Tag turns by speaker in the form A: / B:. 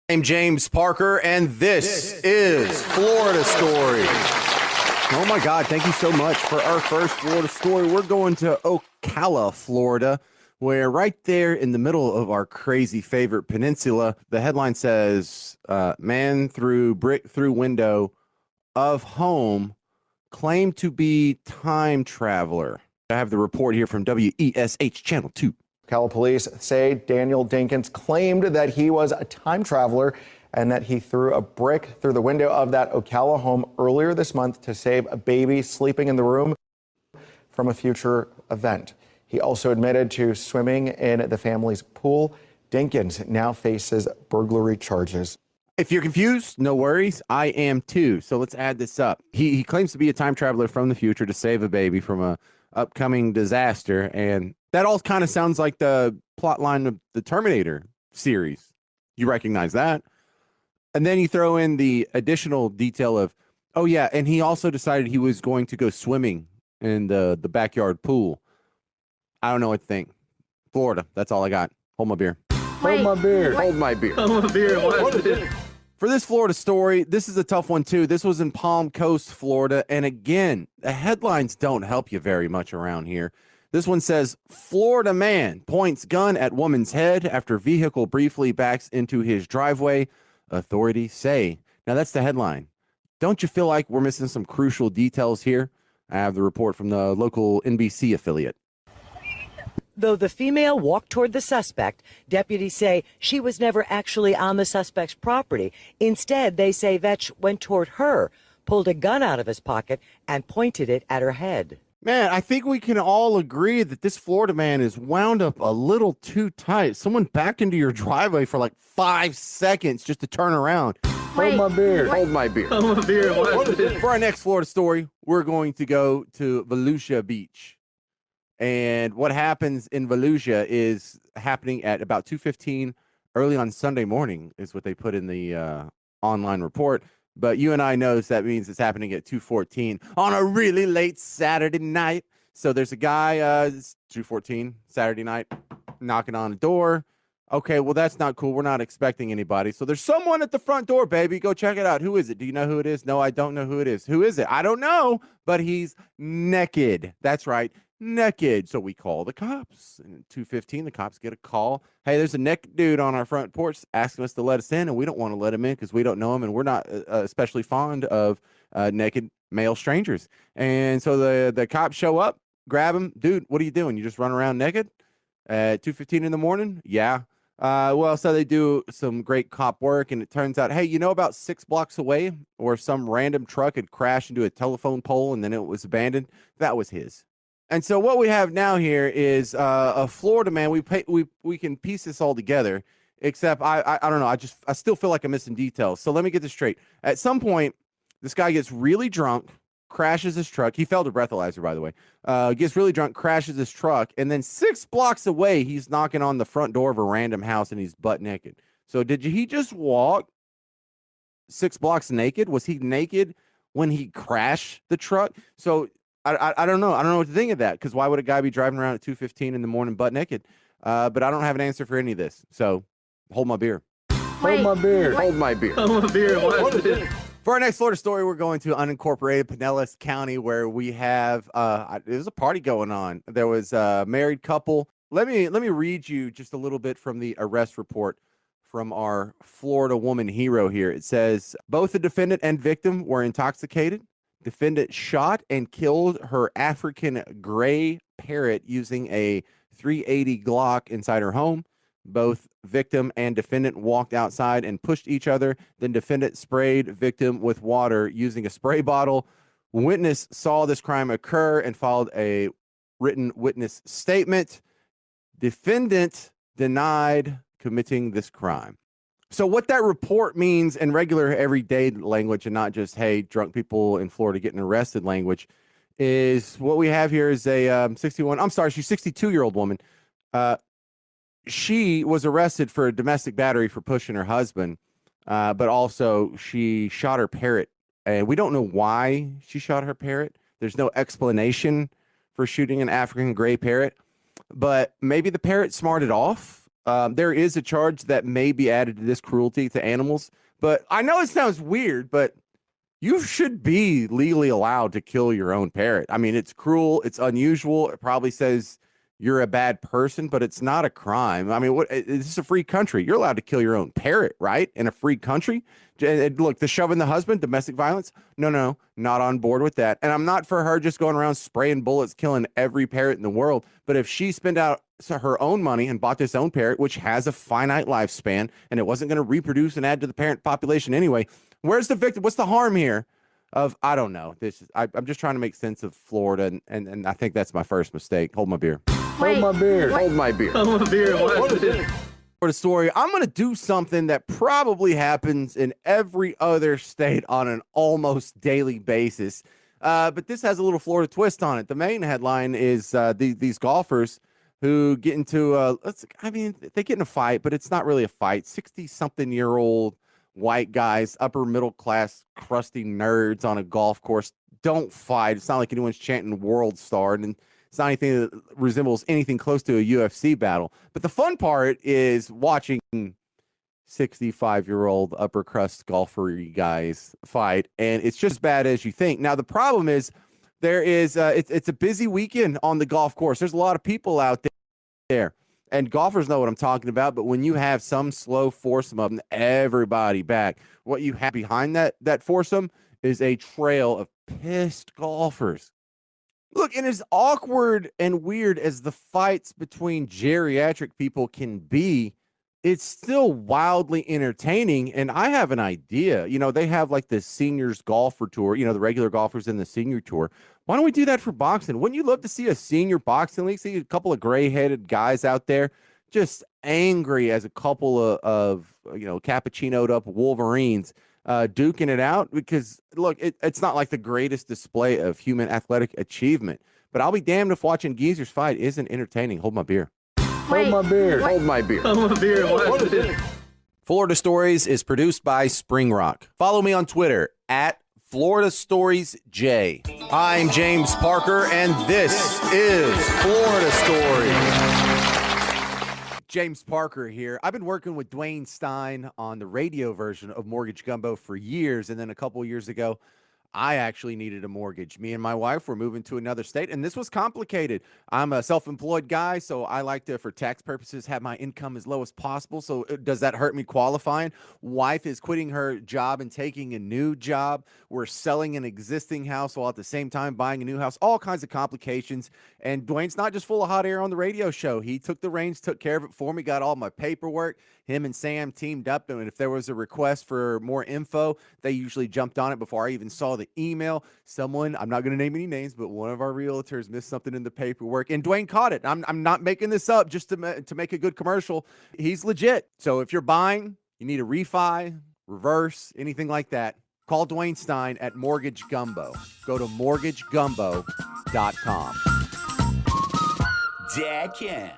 A: I'm James Parker, and this is Florida Story. Oh my God, thank you so much for our first Florida story. We're going to Ocala, Florida, where right there in the middle of our crazy favorite peninsula, the headline says, man threw brick through window of home claimed to be time traveler. I have the report here from WESH Channel 2.
B: Ocala police say Daniel Dinkins claimed that he was a time traveler and that he threw a brick through the window of that Ocala home earlier this month to save a baby sleeping in the room from a future event. He also admitted to swimming in the family's pool. Dinkins now faces burglary charges.
A: If you're confused, no worries. I am too. So let's add this up. He claims to be a time traveler from the future to save a baby from a upcoming disaster, and that all kind of sounds like the plot line of the Terminator series. You recognize that? And then you throw in the additional detail of, oh yeah, and he also decided he was going to go swimming in the backyard pool. I don't know what to think. Florida, that's all I got. Hold my beer.
C: Hold my beer.
A: Hold my beer.
C: Hold my beer. What is it?
A: For this Florida story, this is a tough one too. This was in Palm Coast, Florida. And again, the headlines don't help you very much around here. This one says, Florida man points gun at woman's head after vehicle briefly backs into his driveway, authorities say. Now that's the headline. Don't you feel like we're missing some crucial details here? I have the report from the local NBC affiliate.
D: Though the female walked toward the suspect, deputies say she was never actually on the suspect's property. Instead, they say Vetch went toward her, pulled a gun out of his pocket, and pointed it at her head.
A: Man, I think we can all agree that this Florida man is wound up a little too tight. Someone backed into your driveway for like 5 seconds just to turn around.
C: Hold my beer.
A: Hold my beer.
C: Hold my beer. What is it?
A: For our next Florida story, we're going to go to Volusia Beach. And what happens in Volusia is happening at about 2:15 early on Sunday morning is what they put in the online report. But you and I knows that means it's happening at 2:14 on a really late Saturday night. So there's a guy, it's 2:14 Saturday night, knocking on a door. Okay, well, that's not cool. We're not expecting anybody. So there's someone at the front door, baby. Go check it out. Who is it? Do you know who it is? No, I don't know who it is. Who is it? I don't know, but he's naked. That's right. Naked. So we call the cops. And at 2:15, the cops get a call. Hey, there's a naked dude on our front porch asking us to let us in, and we don't want to let him in because we don't know him, and we're not especially fond of naked male strangers. And so the cops show up, grab him. Dude, what are you doing? You just run around naked at 2:15 in the morning? Yeah. Well, so they do some great cop work, and it turns out, hey, you know, about 6 blocks away, where some random truck had crashed into a telephone pole and then it was abandoned, that was his. And so what we have now here is a Florida man. We can piece this all together, except I don't know. I still feel like I'm missing details. So let me get this straight. At some point, this guy gets really drunk, crashes his truck. He failed a breathalyzer, by the way. Gets really drunk, crashes his truck, and then 6 blocks away, he's knocking on the front door of a random house and he's butt naked. So did he just walk 6 blocks naked? Was he naked when he crashed the truck? So I don't know. I don't know what to think of that, because why would a guy be driving around at 2:15 in the morning butt naked? But I don't have an answer for any of this. So hold my beer.
C: Hold my beer.
A: Hold my beer.
C: Hold my beer. What is it?
A: For our next Florida story, we're going to unincorporated Pinellas County, where we have there's a party going on. There was a married couple. Let me read you just a little bit from the arrest report from our Florida woman hero here. It says both the defendant and victim were intoxicated. Defendant shot and killed her African gray parrot using a .380 Glock inside her home. Both victim and defendant walked outside and pushed each other. Then defendant sprayed victim with water using a spray bottle. Witness saw this crime occur and filed a written witness statement. Defendant denied committing this crime. So what that report means in regular everyday language, and not just, hey, drunk people in Florida getting arrested language, is what we have here is a she's 62-year-old woman. She was arrested for domestic battery for pushing her husband, but also she shot her parrot. And we don't know why she shot her parrot. There's no explanation for shooting an African gray parrot, but maybe the parrot smarted off There is a charge that may be added to this cruelty to animals, but I know it sounds weird, but you should be legally allowed to kill your own parrot. I mean, it's cruel, it's unusual. It probably says you're a bad person, but it's not a crime. I mean, this is a free country. You're allowed to kill your own parrot, right? In a free country. And look, the shoving the husband, domestic violence. No, not on board with that. And I'm not for her just going around spraying bullets, killing every parrot in the world. But if she spent out her own money and bought this own parrot, which has a finite lifespan, and it wasn't going to reproduce and add to the parent population anyway, where's the victim? What's the harm here? I don't know. I'm just trying to make sense of Florida, and I think that's my first mistake. Hold my beer.
C: Hold my beer.
B: Hold my beer.
C: Hold my beer. What is this?
A: For the story, I'm going to do something that probably happens in every other state on an almost daily basis. But this has a little Florida twist on it. The main headline is these golfers who get into they get in a fight, but it's not really a fight. 60-something-year-old white guys, upper middle class, crusty nerds on a golf course don't fight. It's not like anyone's chanting World Star, and it's not anything that resembles anything close to a UFC battle. But the fun part is watching 65-year-old upper crust golfer guys fight, and it's just as bad as you think. Now, the problem is there is it's a busy weekend on the golf course. There's a lot of people out there. And golfers know what I'm talking about, but when you have some slow foursome of them, everybody back, what you have behind that foursome is a trail of pissed golfers. Look, and as awkward and weird as the fights between geriatric people can be, it's still wildly entertaining. And I have an idea. You know, they have like the seniors golfer tour, the regular golfers in the senior tour. Why don't we do that for boxing? Wouldn't you love to see a senior boxing league? See a couple of gray-headed guys out there just angry as a couple of cappuccinoed up Wolverines duking it out? Because, look, it's not like the greatest display of human athletic achievement. But I'll be damned if watching geezers fight isn't entertaining. Hold my beer.
C: Hold my beer.
B: Hold my beer.
C: Hold my beer. What is this?
A: Florida Stories is produced by Spring Rock. Follow me on Twitter at Florida Stories J. I'm James Parker, and this is Florida Stories. James Parker here. I've been working with Dwayne Stein on the radio version of Mortgage Gumbo for years, and then a couple of years ago, I actually needed a mortgage. Me and my wife were moving to another state, and this was complicated. I'm a self-employed guy, so I like to, for tax purposes, have my income as low as possible. So does that hurt me qualifying? Wife is quitting her job and taking a new job. We're selling an existing house while at the same time buying a new house. All kinds of complications. And Dwayne's not just full of hot air on the radio show. He took the reins, took care of it for me, got all my paperwork. Him and Sam teamed up, and if there was a request for more info, they usually jumped on it before I even saw the email. Someone, I'm not going to name any names, but one of our realtors missed something in the paperwork, and Dwayne caught it. I'm not making this up just to make a good commercial. He's legit. So if you're buying, you need a refi, reverse, anything like that, call Dwayne Stein at Mortgage Gumbo. Go to mortgagegumbo.com.
E: Dad can.